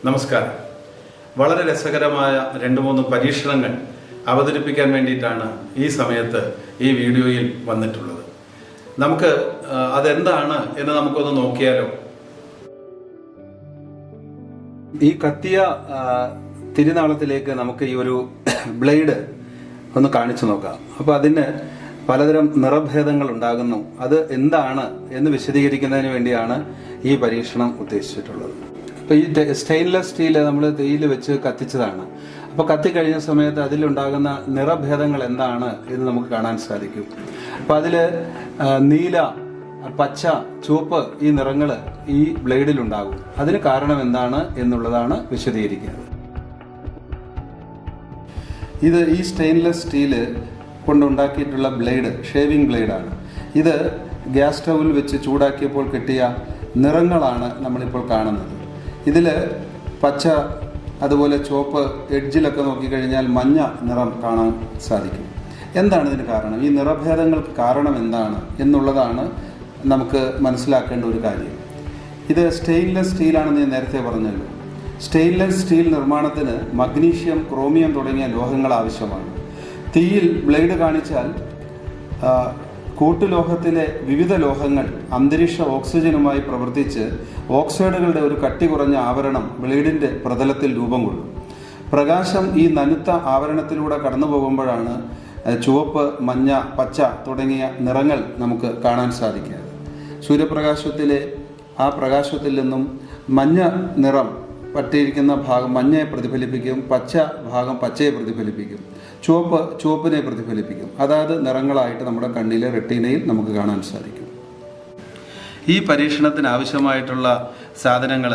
നമസ്കാരം. വളരെ രസകരമായ 2-3 പരീക്ഷണങ്ങൾ അവതരിപ്പിക്കാൻ വേണ്ടിയിട്ടാണ് ഈ സമയത്ത് ഈ വീഡിയോയിൽ വന്നിട്ടുള്ളത്. നമുക്ക് അതെന്താണ് എന്ന് നമുക്കൊന്ന് നോക്കിയാലോ. ഈ കത്തിയ തിരുനാളത്തിലേക്ക് നമുക്ക് ഈ ഒരു ബ്ലേഡ് ഒന്ന് കാണിച്ചു നോക്കാം. അപ്പോൾ അതിന് പലതരം നിറഭേദങ്ങൾ ഉണ്ടാകുന്നു. അത് എന്താണ് എന്ന് വിശദീകരിക്കുന്നതിന് വേണ്ടിയാണ് ഈ പരീക്ഷണം ഉദ്ദേശിച്ചിട്ടുള്ളത്. അപ്പോൾ ഈ സ്റ്റെയിൻലെസ് സ്റ്റീൽ നമ്മൾ തീയിൽ വെച്ച് കത്തിച്ചതാണ്. അപ്പോൾ കത്തിക്കഴിഞ്ഞ സമയത്ത് അതിലുണ്ടാകുന്ന നിറഭേദങ്ങൾ എന്താണ് എന്ന് നമുക്ക് കാണാൻ സാധിക്കും. അപ്പോൾ അതിൽ നീല, പച്ച, ചുവപ്പ് ഈ നിറങ്ങൾ ഈ ബ്ലേഡിലുണ്ടാകും. അതിന് കാരണം എന്താണ് എന്നുള്ളതാണ് വിശദീകരിക്കുന്നത്. ഇത് ഈ സ്റ്റെയിൻലെസ് സ്റ്റീല് കൊണ്ടുണ്ടാക്കിയിട്ടുള്ള ബ്ലേഡ് ഷേവിംഗ് ബ്ലേഡാണ്. ഇത് ഗ്യാസ് സ്റ്റൗവിൽ വെച്ച് ചൂടാക്കിയപ്പോൾ കിട്ടിയ നിറങ്ങളാണ് നമ്മളിപ്പോൾ കാണുന്നത്. ഇതിൽ പച്ച, അതുപോലെ ചുവപ്പ്, എഡ്ജിലൊക്കെ നോക്കിക്കഴിഞ്ഞാൽ മഞ്ഞ നിറം കാണാൻ സാധിക്കും. എന്താണ് ഇതിന് കാരണം? ഈ നിറഭേദങ്ങൾക്ക് കാരണം എന്താണ് എന്നുള്ളതാണ് നമുക്ക് മനസ്സിലാക്കേണ്ട ഒരു കാര്യം. ഇത് സ്റ്റെയിൻലെസ് സ്റ്റീലാണെന്ന് ഞാൻ നേരത്തെ പറഞ്ഞല്ലോ. സ്റ്റെയിൻലെസ് സ്റ്റീൽ നിർമ്മാണത്തിന് മഗ്നീഷ്യം, ക്രോമിയം തുടങ്ങിയ ലോഹങ്ങൾ ആവശ്യമാണ്. തീയിൽ ബ്ലേഡ് കാണിച്ചാൽ കൂട്ടുലോഹത്തിലെ വിവിധ ലോഹങ്ങൾ അന്തരീക്ഷ ഓക്സിജനുമായി പ്രവർത്തിച്ച് ഓക്സൈഡുകളുടെ ഒരു കട്ടി കുറഞ്ഞ ആവരണം ബ്ലേഡിൻ്റെ പ്രതലത്തിൽ രൂപം കൊള്ളും. പ്രകാശം ഈ നനുത്ത ആവരണത്തിലൂടെ കടന്നു പോകുമ്പോഴാണ് ചുവപ്പ്, മഞ്ഞ, പച്ച തുടങ്ങിയ നിറങ്ങൾ നമുക്ക് കാണാൻ സാധിക്കുന്നത്. സൂര്യപ്രകാശത്തിലെ ആ പ്രകാശത്തിൽ നിന്നും മഞ്ഞ നിറം പറ്റിയിരിക്കുന്ന ഭാഗം മഞ്ഞയെ പ്രതിഫലിപ്പിക്കും, പച്ച ഭാഗം പച്ചയെ പ്രതിഫലിപ്പിക്കും, ചുവപ്പ് ചുവപ്പിനെ പ്രതിഫലിപ്പിക്കും. അതായത് നിറങ്ങളായിട്ട് നമ്മുടെ കണ്ണിലെ റെട്ടീനയിൽ നമുക്ക് കാണാൻ സാധിക്കും. ഈ പരീക്ഷണത്തിന് ആവശ്യമായിട്ടുള്ള സാധനങ്ങൾ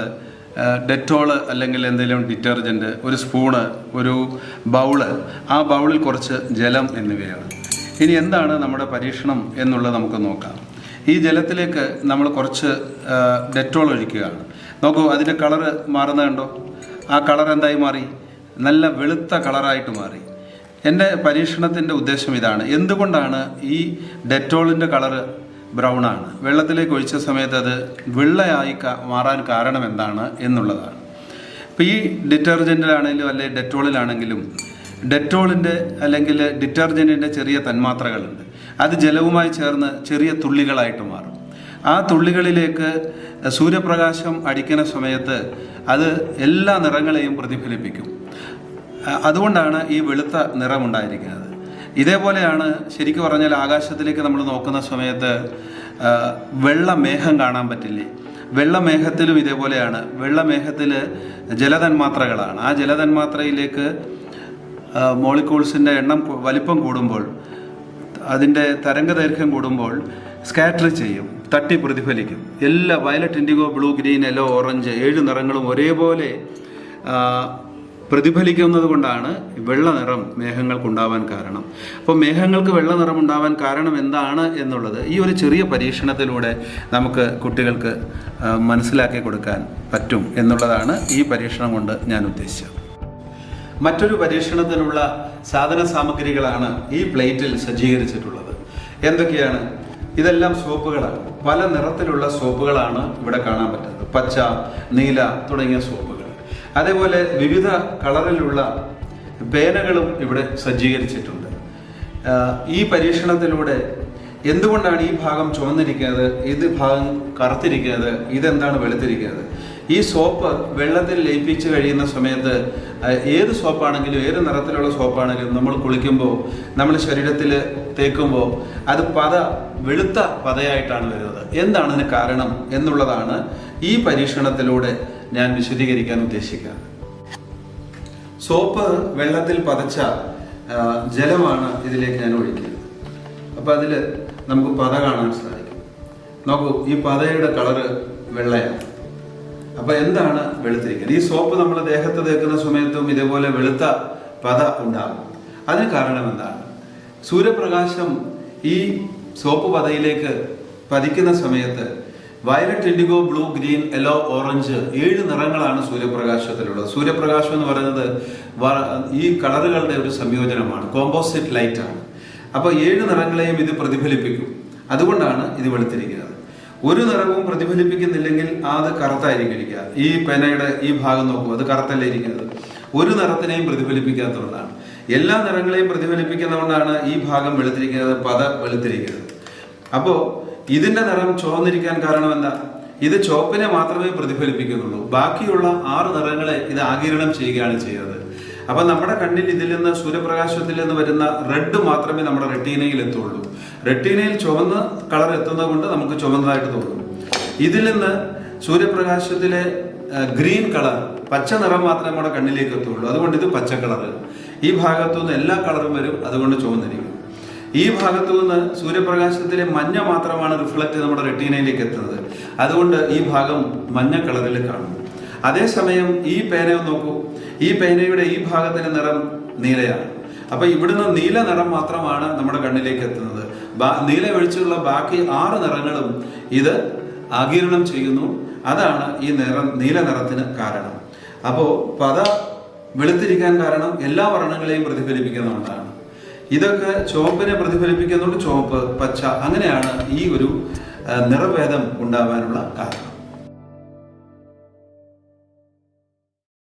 ഡെറ്റോള് അല്ലെങ്കിൽ എന്തെങ്കിലും ഡിറ്റർജൻറ്റ്, ഒരു സ്പൂണ്, ഒരു ബൗള്, ആ ബൗളിൽ കുറച്ച് ജലം എന്നിവയാണ്. ഇനി എന്താണ് നമ്മുടെ പരീക്ഷണം എന്നുള്ളത് നമുക്ക് നോക്കാം. ഈ ജലത്തിലേക്ക് നമ്മൾ കുറച്ച് ഡെറ്റോൾ ഒഴിക്കുകയാണ്. നോക്കൂ, അതിൻ്റെ കളറ് മാറുന്നത് കണ്ടോ? ആ കളർ എന്തായി മാറി? നല്ല വെളുത്ത കളറായിട്ട് മാറി. എൻ്റെ പരീക്ഷണത്തിൻ്റെ ഉദ്ദേശം ഇതാണ്. എന്തുകൊണ്ടാണ് ഈ ഡെറ്റോളിൻ്റെ കളറ് ബ്രൗൺ ആണ്? വെള്ളത്തിലേക്ക് ഒഴിച്ച സമയത്ത് അത് വെള്ളയായി മാറാൻ കാരണം എന്താണ് എന്നുള്ളതാണ്. ഇപ്പോൾ ഈ ഡിറ്റർജൻറ്റിലാണെങ്കിലും അല്ലെങ്കിൽ ഡെറ്റോളിലാണെങ്കിലും ഡെറ്റോളിൻ്റെ അല്ലെങ്കിൽ ഡിറ്റർജൻറ്റിൻ്റെ ചെറിയ തന്മാത്രകളുണ്ട്. അത് ജലവുമായി ചേർന്ന് ചെറിയ തുള്ളികളായിട്ട് മാറും. ആ തുള്ളികളിലേക്ക് സൂര്യപ്രകാശം അടിക്കുന്ന സമയത്ത് അത് എല്ലാ നിറങ്ങളെയും പ്രതിഫലിപ്പിക്കും. അതുകൊണ്ടാണ് ഈ വെളുത്ത നിറമുണ്ടായിരിക്കുന്നത്. ഇതേപോലെയാണ് ശരിക്കും പറഞ്ഞാൽ ആകാശത്തിലേക്ക് നമ്മൾ നോക്കുന്ന സമയത്ത് വെള്ളമേഘം കാണാൻ പറ്റില്ലേ? വെള്ളമേഘത്തിലും ഇതേപോലെയാണ്. വെള്ളമേഘത്തിൽ ജലതന്മാത്രകളാണ്. ആ ജലതന്മാത്രയിലേക്ക് മോളിക്യൂൾസിൻ്റെ എണ്ണം വലിപ്പം കൂടുമ്പോൾ, അതിൻ്റെ തരംഗദൈർഘ്യം കൂടുമ്പോൾ സ്കാറ്റർ ചെയ്യും, തട്ടി പ്രതിഫലിക്കും. എല്ലാ violet, IndiGo, blue, green, yellow, orange 7 നിറങ്ങളും ഒരേപോലെ പ്രതിഫലിക്കുന്നത് കൊണ്ടാണ് വെള്ള നിറം മേഘങ്ങൾക്കുണ്ടാവാൻ കാരണം. അപ്പോൾ മേഘങ്ങൾക്ക് വെള്ള നിറം ഉണ്ടാവാൻ കാരണം എന്താണ് എന്നുള്ളത് ഈ ഒരു ചെറിയ പരീക്ഷണത്തിലൂടെ നമുക്ക് കുട്ടികൾക്ക് മനസ്സിലാക്കി കൊടുക്കാൻ പറ്റും എന്നുള്ളതാണ് ഈ പരീക്ഷണം കൊണ്ട് ഞാൻ ഉദ്ദേശിച്ചത്. മറ്റൊരു പരീക്ഷണത്തിനുള്ള സാധന സാമഗ്രികളാണ് ഈ പ്ലേറ്റിൽ സജ്ജീകരിച്ചിട്ടുള്ളത്. എന്തൊക്കെയാണ്? ഇതെല്ലാം സോപ്പുകളാണ്. പല നിറത്തിലുള്ള സോപ്പുകളാണ് ഇവിടെ കാണാൻ പറ്റുന്നത്. പച്ച, നീല തുടങ്ങിയ സോപ്പുകൾ. അതേപോലെ വിവിധ കളറിലുള്ള പേനകളും ഇവിടെ സജ്ജീകരിച്ചിട്ടുണ്ട്. ഈ പരീക്ഷണത്തിലൂടെ എന്തുകൊണ്ടാണ് ഈ ഭാഗം ചുവന്നിരിക്കുന്നത്, ഇത് ഭാഗം കറുത്തിരിക്കുന്നത്, ഇതെന്താണ് വെളുത്തിരിക്കുന്നത്? ഈ സോപ്പ് വെള്ളത്തിൽ ലയിപ്പിച്ച് കഴിയുന്ന സമയത്ത് ഏത് സോപ്പാണെങ്കിലും, ഏത് നിറത്തിലുള്ള സോപ്പാണെങ്കിലും നമ്മൾ കുളിക്കുമ്പോൾ, നമ്മൾ ശരീരത്തിൽ തേക്കുമ്പോൾ അത് വെളുത്ത പതയായിട്ടാണ് വരുന്നത്. എന്താണ് ഇതിന് കാരണം എന്നുള്ളതാണ് ഈ പരീക്ഷണത്തിലൂടെ ഞാൻ വിശദീകരിക്കാൻ ഉദ്ദേശിക്കുന്നത്. സോപ്പ് വെള്ളത്തിൽ പതച്ച ജലമാണ് ഇതിലേക്ക് ഞാൻ ഒഴിക്കുന്നത്. അപ്പോൾ അതിൽ നമുക്ക് പത കാണാൻ സാധിക്കും. നോക്കൂ, ഈ പതയുടെ കളറ് വെള്ളയാണ്. അപ്പോൾ എന്താണ് വെളുത്തിരിക്കുന്നത്? ഈ സോപ്പ് നമ്മൾ ദേഹത്ത് തേക്കുന്ന സമയത്തും ഇതേപോലെ വെളുത്ത പത ഉണ്ടാകും. അതിന് കാരണം എന്താണ്? സൂര്യപ്രകാശം ഈ സോപ്പ് പതയിലേക്ക് പതിക്കുന്ന സമയത്ത് violet, IndiGo, blue, green, yellow, orange 7 നിറങ്ങളാണ് സൂര്യപ്രകാശത്തിലുള്ളത്. സൂര്യപ്രകാശം എന്ന് പറയുന്നത് ഈ കളറുകളുടെ ഒരു സംയോജനമാണ്, കോമ്പോസിറ്റ് ലൈറ്റ് ആണ്. അപ്പോൾ 7 നിറങ്ങളെയും ഇത് പ്രതിഫലിപ്പിക്കും. അതുകൊണ്ടാണ് ഇത് വെളുത്തിരിക്കുന്നത്. ഒരു നിറവും പ്രതിഫലിപ്പിക്കുന്നില്ലെങ്കിൽ അത് കറുത്തായിരിക്കും ഇരിക്കുക. ഈ പേനയുടെ ഈ ഭാഗം നോക്കൂ, അത് കറുത്തല്ലേ ഇരിക്കുന്നത്. ഒരു നിറത്തിനെയും പ്രതിഫലിപ്പിക്കാത്തതുകൊണ്ടാണ്. എല്ലാ നിറങ്ങളെയും പ്രതിഫലിപ്പിക്കുന്നതുകൊണ്ടാണ് ഈ ഭാഗം വെളുത്തിരിക്കുന്നത്, പത വെളുത്തിരിക്കുന്നത്. അപ്പോ ഇതിന്റെ നിറം ചുവന്നിരിക്കാൻ കാരണം എന്താ? ഇത് ചുവപ്പിനെ മാത്രമേ പ്രതിഫലിപ്പിക്കുന്നുള്ളൂ. ബാക്കിയുള്ള 6 നിറങ്ങളെ ഇത് ആഗിരണം ചെയ്യുകയാണ് ചെയ്യുന്നത്. അപ്പൊ നമ്മുടെ കണ്ണിൽ ഇതിൽ നിന്ന് സൂര്യപ്രകാശത്തിൽ നിന്ന് വരുന്ന റെഡ് മാത്രമേ നമ്മുടെ റെട്ടീനയിൽ എത്തുള്ളൂ. റെട്ടീനയിൽ ചുവന്ന കളർ എത്തുന്നത് കൊണ്ട് നമുക്ക് ചുവന്നതായിട്ട് തോന്നും. ഇതിൽ നിന്ന് സൂര്യപ്രകാശത്തിലെ ഗ്രീൻ കളർ, പച്ച നിറം മാത്രമേ നമ്മുടെ കണ്ണിലേക്ക് എത്തുള്ളൂ. അതുകൊണ്ട് ഇത് പച്ച കളർ. ഈ ഭാഗത്തു നിന്ന് എല്ലാ കളറും വരും, അതുകൊണ്ട് ചുവന്നിരിക്കും. ഈ ഭാഗത്തു നിന്ന് സൂര്യപ്രകാശത്തിലെ മഞ്ഞ മാത്രമാണ് റിഫ്ലക്റ്റ് നമ്മുടെ റെട്ടീനയിലേക്ക് എത്തുന്നത്. അതുകൊണ്ട് ഈ ഭാഗം മഞ്ഞ കളറിൽ കാണും. അതേസമയം ഈ പേന നോക്കൂ, ഈ പേനയുടെ ഈ ഭാഗത്തിന്റെ നിറം നീലയാണ്. അപ്പൊ ഇവിടുന്ന് നീല നിറം മാത്രമാണ് നമ്മുടെ കണ്ണിലേക്ക് എത്തുന്നത്. നീല ഒഴിച്ചുള്ള ബാക്കി 6 നിറങ്ങളും ഇത് ആഗിരണം ചെയ്യുന്നു. അതാണ് ഈ നീല നിറത്തിന് കാരണം. അപ്പോ പത വെളുത്തിരിക്കാൻ കാരണം എല്ലാ വർണ്ണങ്ങളെയും പ്രതിഫലിപ്പിക്കുന്നതുകൊണ്ടാണ്. ഇതൊക്കെ ചുവപ്പിനെ പ്രതിഫലിപ്പിക്കുന്നുണ്ട്, ചുവപ്പ്, പച്ച, അങ്ങനെയാണ് ഈ ഒരു നിറഭേദം ഉണ്ടാവാനുള്ള കാരണം.